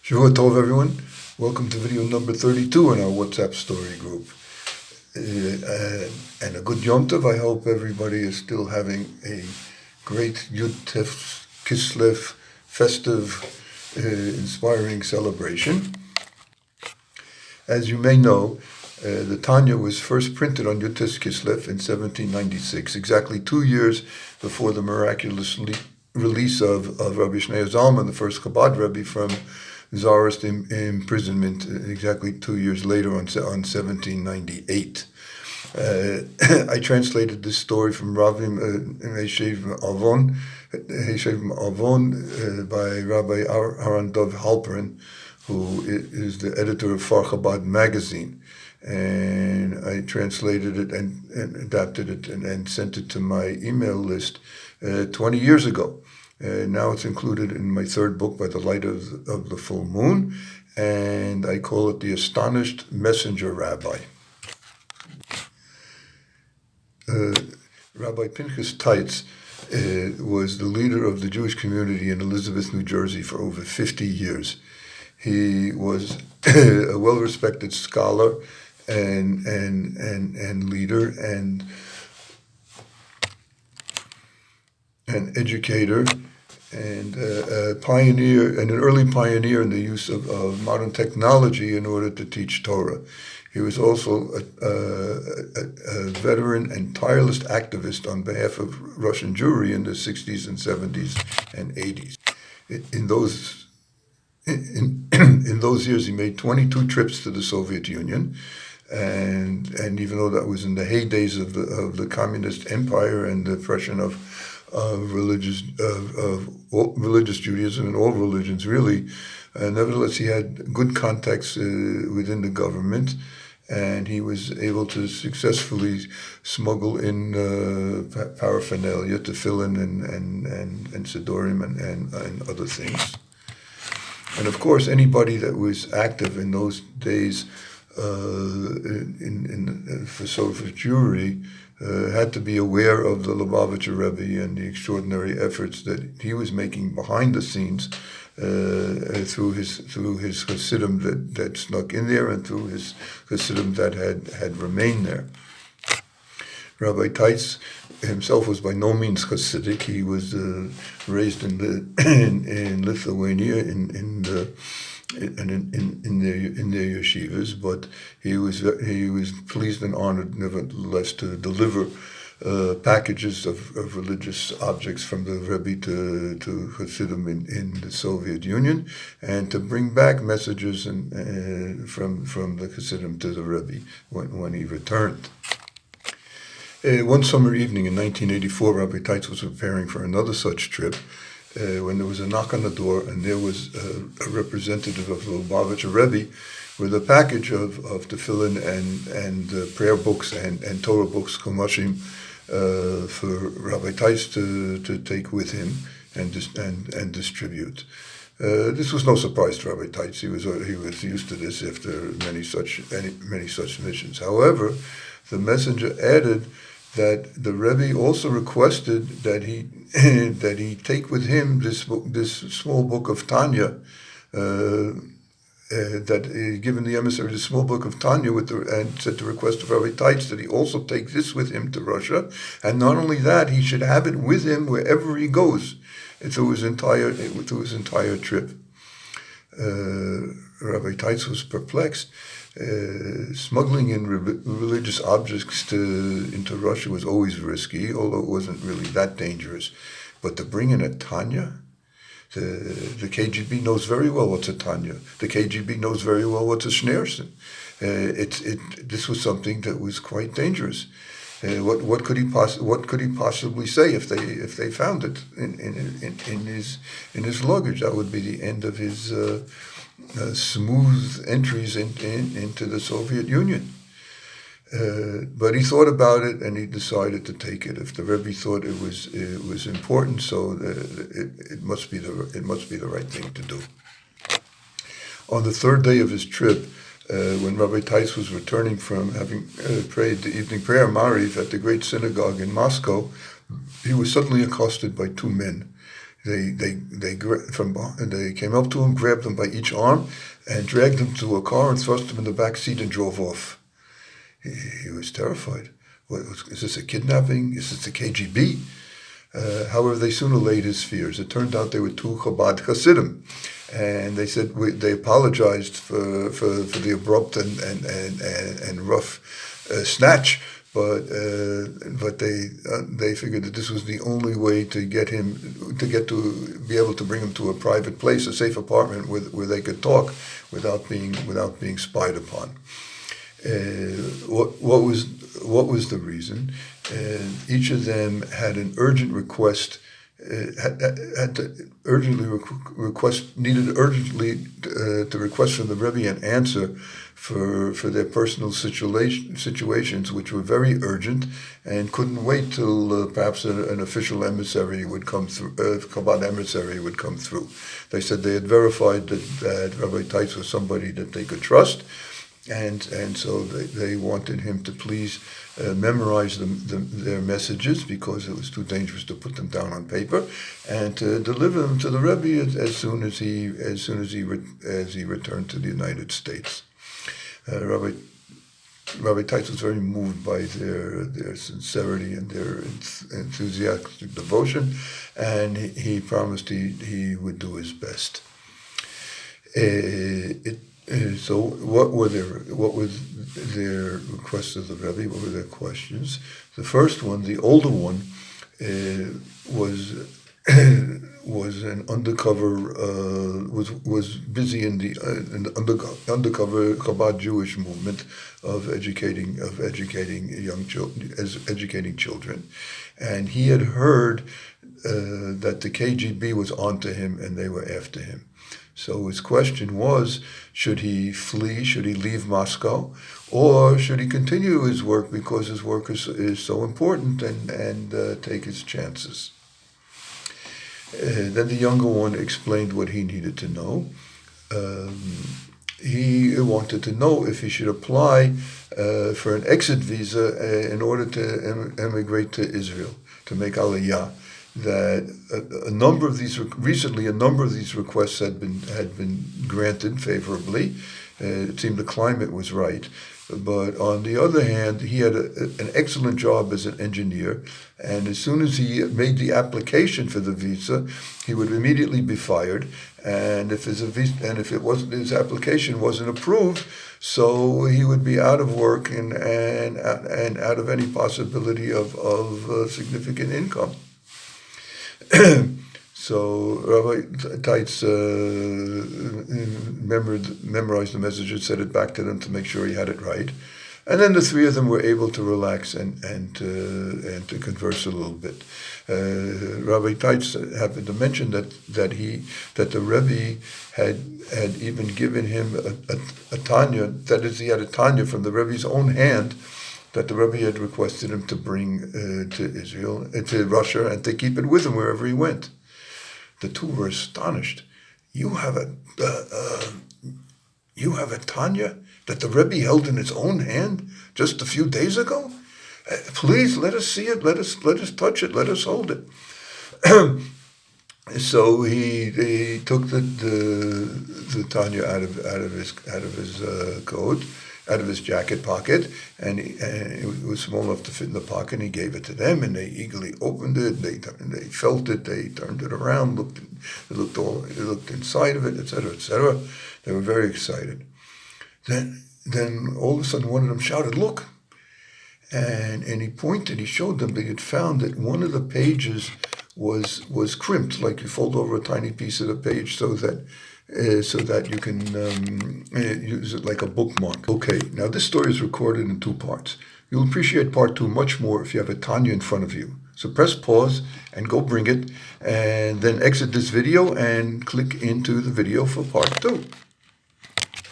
Shavua Tov, everyone. Welcome to video number 32 in our WhatsApp story group. And a good Yom Tov. I hope everybody is still having a great Yud Tef Kislev festive, inspiring celebration. As you may know, the Tanya was first printed on Yud Tef Kislev in 1796, exactly 2 years before the miraculous release of Rabbi Shneur Zalman, the first Chabad Rebbe from Tsarist imprisonment, exactly 2 years later on 1798. I translated this story from Ravim Heshev Avon by Rabbi Aaron Dov Halperin, who is the editor of Far Chabad magazine. And I translated it and adapted it and sent it to my email list 20 years ago. Now it's included in my third book, By the Light of the Full Moon, and I call it The Astonished Messenger Rabbi. Rabbi Pinchas Teitz was the leader of the Jewish community in Elizabeth, New Jersey for over 50 years. He was a well-respected scholar and leader and an educator and a pioneer, and an early pioneer in the use of modern technology in order to teach Torah. He was also a veteran and tireless activist on behalf of Russian Jewry in the 60s and 70s and 80s. In those years, he made 22 trips to the Soviet Union, and even though that was in the heydays of the communist empire and the oppression of religious Judaism and all religions really, nevertheless he had good contacts within the government, and he was able to successfully smuggle in paraphernalia to tefillin and sidurim and other things. And of course, anybody that was active in those days for Soviet Jewry had to be aware of the Lubavitcher Rebbe and the extraordinary efforts that he was making behind the scenes through his Hasidim that snuck in there and through his Hasidim that had remained there. Rabbi Teitz himself was by no means Hasidic. He was raised in Lithuania in their yeshivas, but he was pleased and honored, nevertheless, to deliver packages of religious objects from the Rebbe to Hasidim in the Soviet Union, and to bring back messages from the Hasidim to the Rebbe when he returned. One summer evening in 1984, Rabbi Teitz was preparing for another such trip when there was a knock on the door, and there was a representative of the Lubavitcher Rebbe with a package of tefillin and prayer books and Torah books, Chumashim, for Rabbi Teitz to take with him and distribute. This was no surprise to Rabbi Teitz. He was used to this after many such missions. However, the messenger added that the Rebbe also requested that he take with him this small book of Tanya, that given the emissary the small book of Tanya and said to request of Rabbi Teitz that he also take this with him to Russia, and not only that, he should have it with him wherever he goes through his entire trip. Rabbi Teitz was perplexed. Smuggling in religious objects into Russia was always risky, although it wasn't really that dangerous. But to bring in a Tanya, the KGB knows very well what's a Tanya. The KGB knows very well what's a Schneerson. This was something that was quite dangerous. What could he possibly say if they found it in his luggage? That would be the end of his smooth entries into the Soviet Union. But he thought about it and he decided to take it. If the Rebbe thought it was important, so it must be the right thing to do. On the third day of his trip, when Rabbi Teitz was returning from having prayed the evening prayer Mariv at the great synagogue in Moscow, he was suddenly accosted by two men. They came up to him, grabbed him by each arm, and dragged him to a car and thrust him in the back seat and drove off. He was terrified. Is this a kidnapping? Is this the KGB? However, they soon allayed his fears. It turned out they were two Chabad Hasidim, and they said they apologized for the abrupt and rough snatch, but they figured that this was the only way to be able to bring him to a private place, a safe apartment where they could talk without being spied upon. What was the reason? Each of them had an urgent request. Needed urgently to request from the Rebbe an answer for their personal situations, which were very urgent and couldn't wait till perhaps an official emissary would come through, Chabad emissary would come through. They said they had verified that Rabbi Teitz was somebody that they could trust, and so they wanted him to please memorize their messages, because it was too dangerous to put them down on paper, and to deliver them to the Rebbe as soon as he returned to the United States. Rabbi Teitz was very moved by their sincerity and their enthusiastic devotion, and he promised he would do his best. So what was their requests of the Rebbe? What were their questions? The first one, the older one, was an undercover, was busy in the undercover Chabad Jewish movement of educating young children, educating children, and he had heard that the KGB was onto him and they were after him. So his question was, should he flee, should he leave Moscow, or should he continue his work because his work is so important, and take his chances? Then the younger one explained what he needed to know. He wanted to know if he should apply for an exit visa in order to emigrate to Israel, to make Aliyah. That a number of these requests had been granted favorably. It seemed the climate was right, but on the other hand, he had an excellent job as an engineer, and as soon as he made the application for the visa, he would immediately be fired. And if his application wasn't approved, so he would be out of work and out of any possibility of significant income. So Rabbi Teitz memorized the message and said it back to them to make sure he had it right, and then the three of them were able to relax and to converse a little bit. Rabbi Teitz happened to mention that the Rebbe had even given him a Tanya. That is, he had a Tanya from the Rebbe's own hand that the Rebbe had requested him to bring to Israel, to Russia, and to keep it with him wherever he went. The two were astonished. You have a Tanya that the Rebbe held in his own hand just a few days ago? Please let us see it. Let us touch it. Let us hold it. So he took the Tanya out of his coat, out of his jacket pocket, and it was small enough to fit in the pocket, and he gave it to them, and they eagerly opened it, they felt it, they turned it around, looked inside of it, etc., etc. They were very excited. Then all of a sudden one of them shouted, "Look!" And he pointed, he showed them that he had found that one of the pages was crimped, like you fold over a tiny piece of the page so that you can use it like a bookmark. Okay, now this story is recorded in two parts. You'll appreciate part two much more if you have a Tanya in front of you. So press pause and go bring it, and then exit this video and click into the video for part two.